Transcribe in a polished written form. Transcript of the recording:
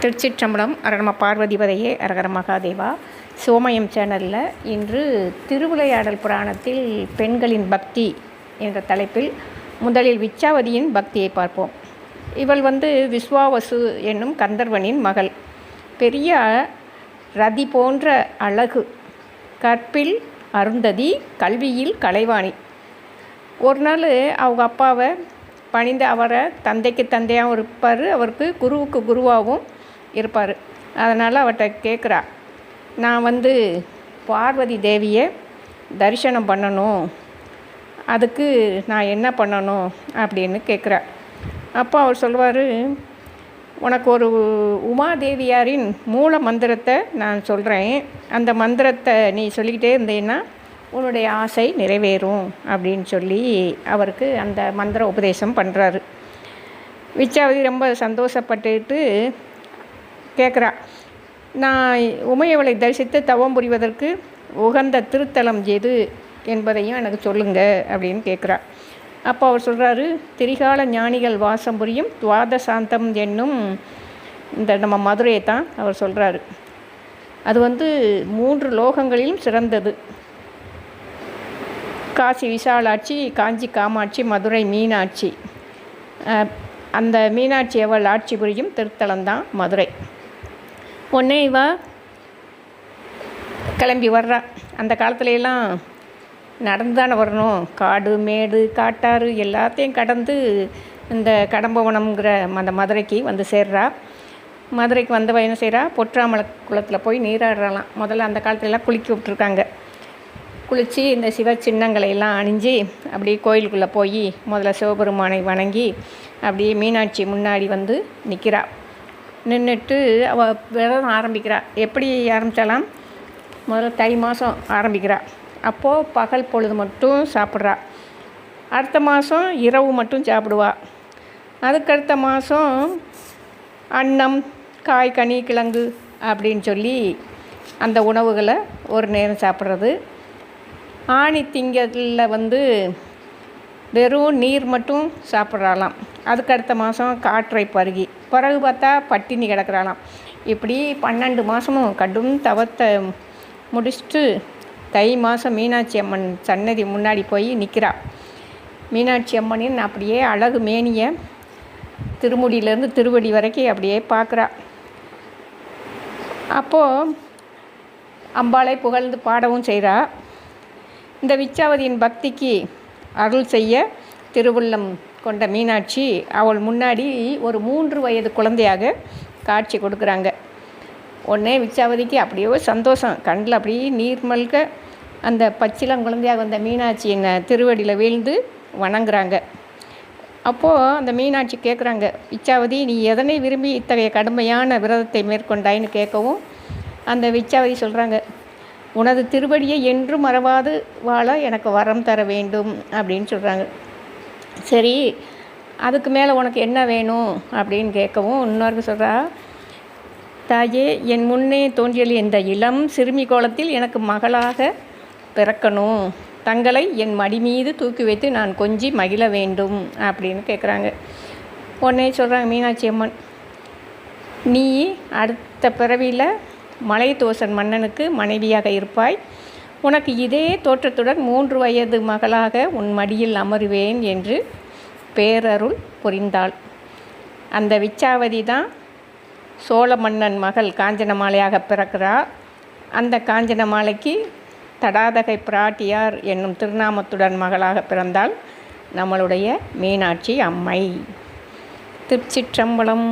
திருச்சிற்றம்பலம். அரகரம பார்வதிபதையே அரகர மகாதேவா. சோமயம் சேனலில் இன்று திருவிளையாடல் புராணத்தில் பெண்களின் பக்தி என்ற தலைப்பில் முதலில் விச்சாவதியின் பக்தியை பார்ப்போம். இவள் விஸ்வாவசு என்னும் கந்தர்வனின் மகள். பெரிய ரதி போன்ற அழகு, கற்பில் அருந்ததி, கல்வியில் கலைவாணி. ஒரு நாள் அவங்க அப்பாவை பணிந்து அவரை தந்தைக்கு தந்தையாகவும் இருப்பார், அவருக்கு குருவுக்கு குருவாகவும் இருப்பார். அதனால் அவர்கிட்ட கேட்குறா, நான் பார்வதி தேவியை தரிசனம் பண்ணணும், அதுக்கு நான் என்ன பண்ணணும் அப்படின்னு கேட்குறா. அப்போ அவர் சொல்வார், உனக்கு ஒரு உமாதேவியாரின் மூல மந்திரத்தை நான் சொல்கிறேன், அந்த மந்திரத்தை நீ சொல்லிக்கிட்டே இருந்தேன்னா உன்னுடைய ஆசை நிறைவேறும் அப்படின்னு சொல்லி அவருக்கு அந்த மந்திர உபதேசம் பண்ணுறாரு. விச்சாவதி ரொம்ப சந்தோஷப்பட்டுட்டு கேட்குறா, நான் உமையவளை தரிசித்து தவம் புரிவதற்கு உகந்த திருத்தலம் எது என்பதையும் எனக்கு சொல்லுங்க அப்படின்னு கேட்குறா. அப்போ அவர் சொல்கிறாரு, திரிகால ஞானிகள் வாசம் புரியும் துவாதசாந்தம் என்னும் இந்த நம்ம மதுரையை தான் அவர் சொல்கிறாரு. அது 3 லோகங்களிலும் சிறந்தது. காசி விசாலாட்சி, காஞ்சி காமாட்சி, மதுரை மீனாட்சி. அந்த மீனாட்சி அவள் ஆட்சி புரியும் திருத்தலம்தான் மதுரை. உடனே கிளம்பி வர்றா. அந்த காலத்துலலாம் நடந்து தானே வரணும், காடு மேடு காட்டாறு எல்லாத்தையும் கடந்து இந்த கடம்பவனம்ங்கிற அந்த மதுரைக்கு சேர்றா. மதுரைக்கு வந்தவ என்ன செய்கிறா, பொற்றாமலை குளத்தில் போய் நீராடுறாலாம். முதல்ல அந்த காலத்துலலாம் குளிக்க விட்டுருக்காங்க. குளித்து இந்த சிவ சின்னங்களையெல்லாம் அணிஞ்சு அப்படியே கோயிலுக்குள்ளே போய் முதல்ல சிவபெருமானை வணங்கி அப்படியே மீனாட்சி முன்னாடி நிற்கிறா. நின்றுட்டு அவள் விரதம் ஆரம்பிக்கிறா. எப்படி ஆரம்பித்தாலாம், முதல்ல தை மாதம் ஆரம்பிக்கிறா. அப்போது பகல் பொழுது மட்டும் சாப்பிட்றா. அடுத்த மாதம் இரவு மட்டும் சாப்பிடுவா. அதுக்கடுத்த மாதம் அன்னம், காய், கனி, கிழங்கு அப்படின்னு சொல்லி அந்த உணவுகளை ஒரு நேரம் சாப்பிட்றது. ஆணி திங்களில் வெறும் நீர் மட்டும் சாப்பிட்றாலாம். அதுக்கடுத்த மாதம் காற்றை பருகி, பிறகு பார்த்தா பட்டினி கிடக்கிறாளாம். இப்படி 12 மாதமும் கடும் தவத்தை முடிச்சுட்டு தை மாதம் மீனாட்சி அம்மன் சன்னதி முன்னாடி போய் நிற்கிறா. மீனாட்சி அம்மனின் அப்படியே அழகு மேனியை திருமுடியிலேருந்து திருவடி வரைக்கும் அப்படியே பார்க்குறா. அப்போது அம்பாளை புகழ்ந்து பாடவும் செய்கிறா. இந்த விச்சாவதியின் பக்திக்கு அருள் செய்ய திருவுள்ளம் கொண்ட மீனாட்சி அவள் முன்னாடி ஒரு 3 வயது குழந்தையாக காட்சி கொடுக்குறாங்க. உடனே விச்சாவதிக்கு அப்படியே சந்தோஷம், கண்ணில் அப்படியே நீர் மல்க அந்த பச்சிலம் குழந்தையாக வந்த மீனாட்சியின் திருவடியில் வீழ்ந்து வணங்குறாங்க. அப்போது அந்த மீனாட்சி கேட்குறாங்க, விச்சாவதி நீ எதனை விரும்பி இத்தகைய கடுமையான விரதத்தை மேற்கொண்டாயின்னு கேட்கவும் அந்த விச்சாவதி சொல்கிறாங்க, உனது திருவடியை என்றும் மறவாது வாழ எனக்கு வரம் தர வேண்டும் அப்படின்னு சொல்கிறாங்க. சரி, அதுக்கு மேலே உனக்கு என்ன வேணும் அப்படின்னு கேட்கவும் இன்னொருக்கு சொல்கிறா, தாயே என் முன்னே தோன்றிய இந்த இளம் சிறுமி கோலத்தில் எனக்கு மகளாக பிறக்கணும், தங்களை என் மடி மீது தூக்கி வைத்து நான் கொஞ்சி மகிழ வேண்டும் அப்படின்னு கேட்குறாங்க. உடனே சொல்கிறாங்க மீனாட்சி அம்மன், நீ அடுத்த பிறவியில் மலையதோசன் மன்னனுக்கு மனைவியாக இருப்பாய், உனக்கு இதே தோற்றத்துடன் 3 வயது மகளாக உன் மடியில் அமருவேன் என்று பேரருள் புரிந்தாள். அந்த விச்சாவதி தான் சோழ மன்னன் மகள் காஞ்சனமாலையாக பிறக்கிறார். அந்த காஞ்சனமாலைக்கு தடாதகை பிராட்டியார் என்னும் திருநாமத்துடன் மகளாக பிறந்தால் நம்மளுடைய மீனாட்சி அம்மை. திருச்சிற்றம்பலம்.